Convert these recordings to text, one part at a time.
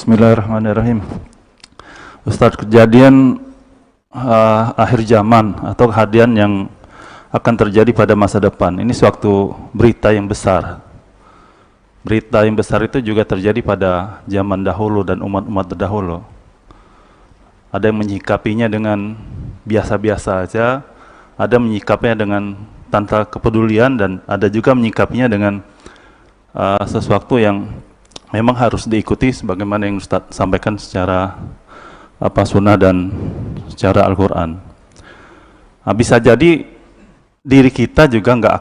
Bismillahirrahmanirrahim. Ustadz, kejadian akhir zaman atau kejadian yang akan terjadi pada masa depan, ini suatu berita yang besar. Berita yang besar itu juga terjadi pada zaman dahulu dan umat-umat terdahulu. Ada yang menyikapinya dengan biasa-biasa saja, ada menyikapinya dengan tanpa kepedulian, dan ada juga menyikapinya dengan sesuatu yang memang harus diikuti sebagaimana yang Ustaz sampaikan secara sunnah dan secara Al-Quran. Bisa jadi diri kita juga nggak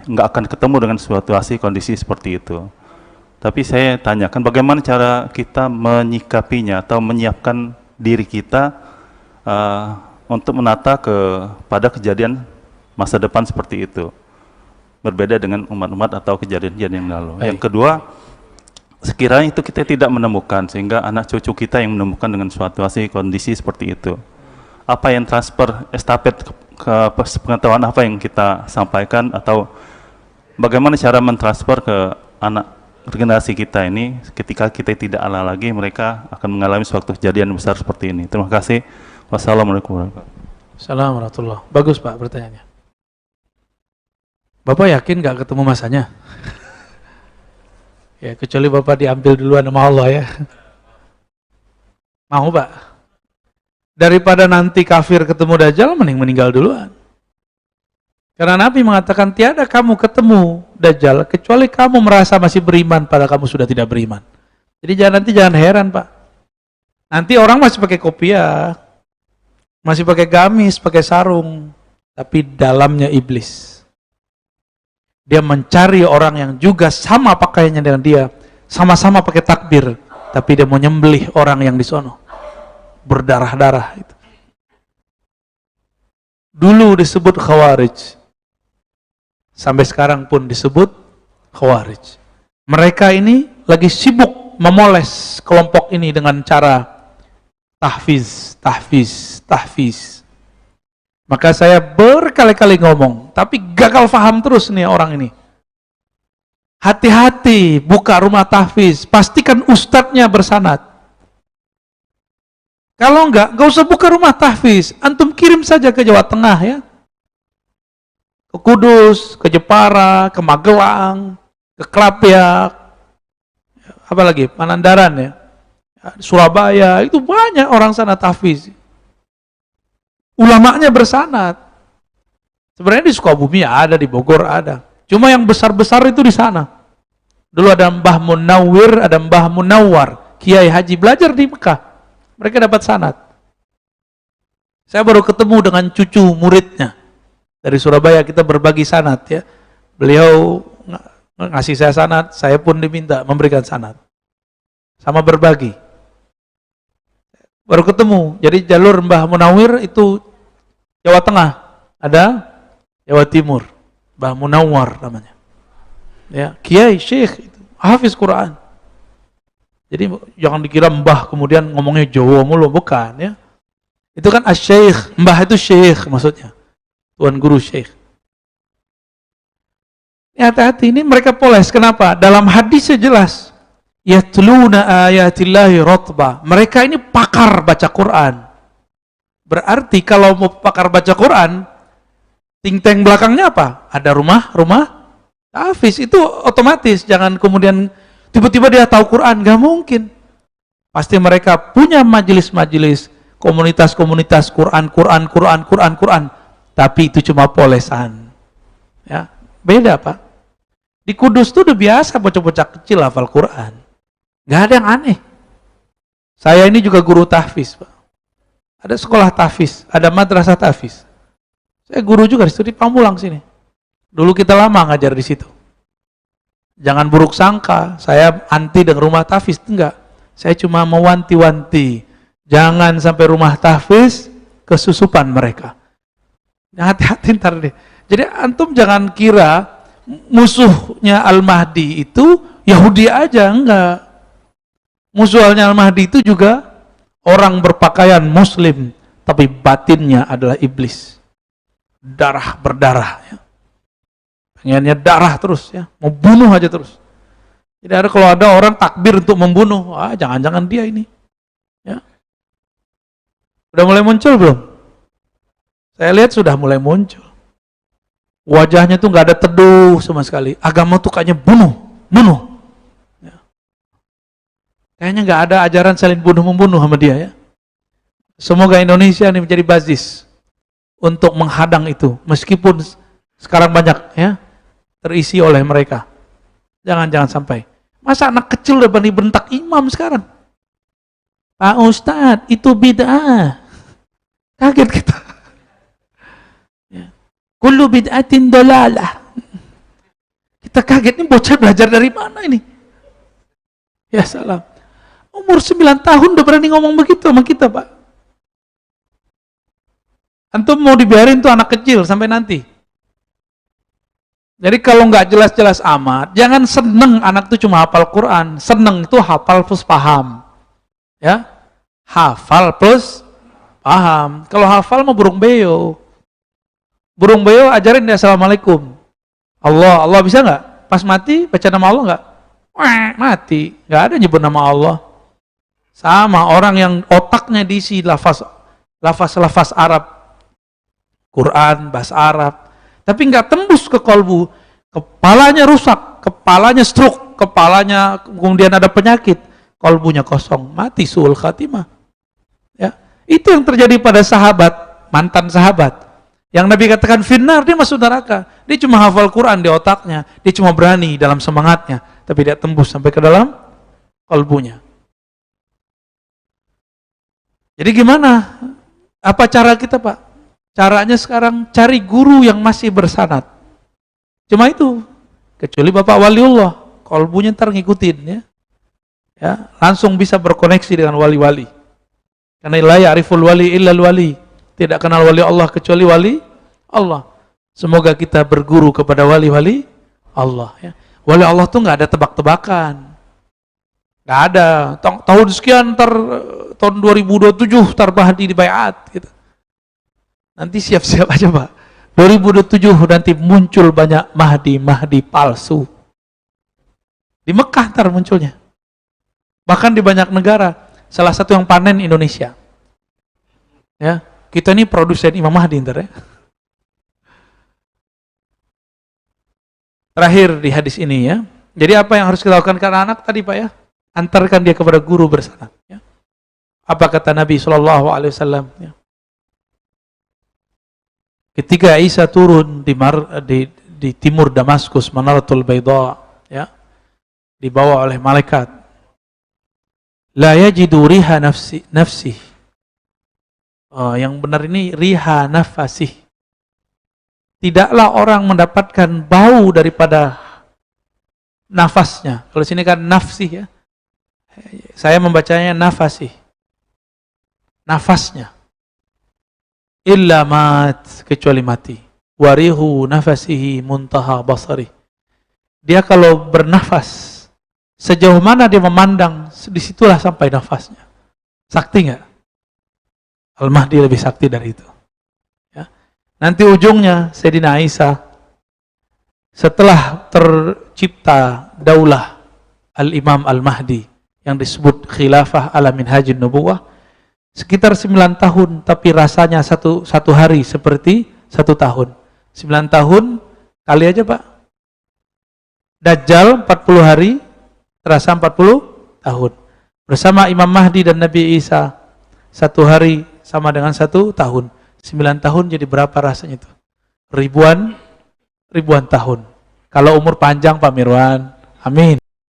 akan ketemu dengan situasi kondisi seperti itu. Tapi saya tanyakan bagaimana cara kita menyikapinya atau menyiapkan diri kita untuk menata pada kejadian masa depan seperti itu, berbeda dengan umat-umat atau kejadian-kejadian yang lalu. Yang kedua, sekiranya itu kita tidak menemukan, sehingga anak cucu kita yang menemukan dengan suatu kondisi seperti itu, apa yang transfer estafet ke pengetahuan apa yang kita sampaikan, atau bagaimana cara mentransfer ke anak generasi kita ini ketika kita tidak ada lagi, mereka akan mengalami suatu kejadian besar seperti ini. Terima kasih. Wassalamualaikum warahmatullahi wabarakatuh. Assalamualaikum warahmatullahi wabarakatuh. Bagus Pak pertanyaannya. Bapak yakin gak ketemu masanya? Ya, kecuali Bapak diambil duluan sama Allah ya. Mau Pak? Daripada nanti kafir ketemu Dajjal, mending meninggal duluan. Karena Nabi mengatakan, tiada kamu ketemu Dajjal, kecuali kamu merasa masih beriman pada kamu sudah tidak beriman. Jadi nanti jangan heran Pak. Nanti orang masih pakai kopiah, masih pakai gamis, pakai sarung, tapi dalamnya iblis. Dia mencari orang yang juga sama pakaiannya dengan dia, sama-sama pakai takbir, tapi dia mau nyembelih orang yang di sono, berdarah-darah itu. Dulu disebut Khawarij, sampai sekarang pun disebut Khawarij. Mereka ini lagi sibuk memoles kelompok ini dengan cara tahfiz. Maka saya berkali-kali ngomong, tapi gagal paham terus nih orang ini. Hati-hati buka rumah tahfiz, pastikan ustadznya bersanad. Kalau enggak usah buka rumah tahfiz, antum kirim saja ke Jawa Tengah ya. Ke Kudus, ke Jepara, ke Magelang, ke Klapiak, apalagi Pangandaran ya. Surabaya, itu banyak orang sana tahfiz. Ulamanya bersanad. Sebenarnya di Sukabumi ada, di Bogor ada. Cuma yang besar-besar itu di sana. Dulu ada Mbah Munawwir, ada Mbah Munawwar, Kiai Haji belajar di Mekah. Mereka dapat sanad. Saya baru ketemu dengan cucu muridnya dari Surabaya, kita berbagi sanad ya. Beliau ngasih saya sanad, saya pun diminta memberikan sanad. Sama berbagi. Baru ketemu. Jadi jalur Mbah Munawwir itu Jawa Tengah, ada Jawa Timur, Mbah Munawwar namanya. Ya, Kiai, Syekh, hafiz Quran. Jadi jangan dikira Mbah kemudian ngomongnya Jawa mulu, bukan ya. Itu kan asy-syekh, Mbah itu syekh maksudnya. Tuan guru syekh. Ya, hati-hati, ini mereka poles. Kenapa? Dalam hadisnya jelas. Yatluna ayatillahi ratba. Mereka ini pakar baca Quran. Berarti kalau mau pakar baca Quran, ting-teng belakangnya apa? Ada rumah tahfiz, itu otomatis. Jangan kemudian tiba-tiba dia tahu Quran, gak mungkin. Pasti mereka punya majelis-majelis, komunitas-komunitas Quran. Tapi itu cuma polesan. Ya, beda Pak. Di Kudus tuh udah biasa bocah-bocah kecil hafal Quran. Gak ada yang aneh. Saya ini juga guru tahfiz Pak. Ada sekolah tahfiz, ada madrasah tahfiz. Saya guru juga di situ, di Pamulang sini. Dulu kita lama ngajar di situ. Jangan buruk sangka, saya anti dengan rumah tahfiz, enggak. Saya cuma mewanti-wanti, jangan sampai rumah tahfiz kesusupan mereka. Hati-hati ntar deh. Jadi antum jangan kira musuhnya Al-Mahdi itu Yahudi aja, enggak. Musuhnya Al-Mahdi itu juga orang berpakaian muslim, tapi batinnya adalah iblis. Darah berdarah ya. Pengennya darah terus ya, mau bunuh aja terus. Jadi kalau ada orang takbir untuk membunuh, jangan-jangan dia ini. Ya. Udah mulai muncul belum? Saya lihat sudah mulai muncul. Wajahnya tuh nggak ada teduh sama sekali. Agama tuh kayaknya bunuh. Ya. Kayaknya nggak ada ajaran saling bunuh-membunuh sama dia ya. Semoga Indonesia ini menjadi basis untuk menghadang itu. Meskipun sekarang banyak ya terisi oleh mereka. Jangan sampai. Masa anak kecil udah berani bentak imam sekarang? Pak Ustadz, itu bid'ah. Kaget kita. Ya. Kullu bid'atin dolalah. Kita kaget, ini bocah belajar dari mana ini? Ya salam. Umur 9 tahun udah berani ngomong begitu sama kita, Pak. Antum mau dibiarin tuh anak kecil sampai nanti. Jadi kalau nggak jelas-jelas amat, jangan seneng anak itu cuma hafal Quran. Seneng itu hafal plus paham. Ya, hafal plus paham. Kalau hafal mah burung beo. Burung beo ajarin dia assalamualaikum. Allah bisa nggak? Pas mati baca nama Allah nggak? Mati. Nggak ada nyebut nama Allah. Sama orang yang otaknya diisi lafaz Arab, Quran, bahasa Arab. Tapi nggak tembus ke kolbu, kepalanya rusak, kepalanya stroke, kepalanya kemudian ada penyakit, kolbunya kosong, mati suul khatimah. Ya, itu yang terjadi pada sahabat, mantan sahabat. Yang Nabi katakan finnar, dia masuk neraka. Dia cuma hafal Quran di otaknya, dia cuma berani dalam semangatnya, tapi dia tembus sampai ke dalam kolbunya. Jadi gimana? Apa cara kita, Pak? Caranya sekarang cari guru yang masih bersanad. Cuma itu. Kecuali Bapak Waliullah, kolbunya ntar ngikutin ya. Ya, langsung bisa berkoneksi dengan wali-wali. Karena la ya'riful wali illa wali. Tidak kenal wali Allah kecuali wali Allah. Semoga kita berguru kepada wali-wali Allah ya. Wali Allah tuh nggak ada tebak-tebakan. Nggak ada. Tahun sekian tahun 2027 Mahdi di baiat gitu. Nanti siap-siap aja Pak. 2027 nanti muncul banyak Mahdi palsu. Di Mekah ntar munculnya. Bahkan di banyak negara. Salah satu yang panen Indonesia. Ya, kita ini produsen Imam Mahdi ntar ya. Terakhir di hadis ini ya. Jadi apa yang harus kita lakukan karena anak tadi Pak ya? Antarkan dia kepada guru bersanad ya. Apa kata Nabi SAW ya? Ketika Isa turun di timur Damaskus, Manaratul Baidha, ya, dibawa oleh malaikat. La yajidu riha nafsi. Yang benar ini riha nafasih. Tidaklah orang mendapatkan bau daripada nafasnya. Kalau sini kan nafsih ya. Saya membacanya nafasih. Nafasnya. Illa mat, kecuali mati. Warihu nafasihi muntaha basari. Dia kalau bernafas, sejauh mana dia memandang, disitulah sampai nafasnya. Sakti nggak? Al-Mahdi lebih sakti dari itu. Ya. Nanti ujungnya Sayyidina Isa, setelah tercipta daulah Al-Imam Al-Mahdi, yang disebut khilafah ala minhajin nubuwah, sekitar 9 tahun, tapi rasanya satu hari seperti 1 tahun. 9 tahun, kali aja Pak. Dajjal 40 hari, terasa 40 tahun. Bersama Imam Mahdi dan Nabi Isa, 1 hari sama dengan 1 tahun. 9 tahun jadi berapa rasanya itu? Ribuan tahun. Kalau umur panjang Pak Mirwan, amin.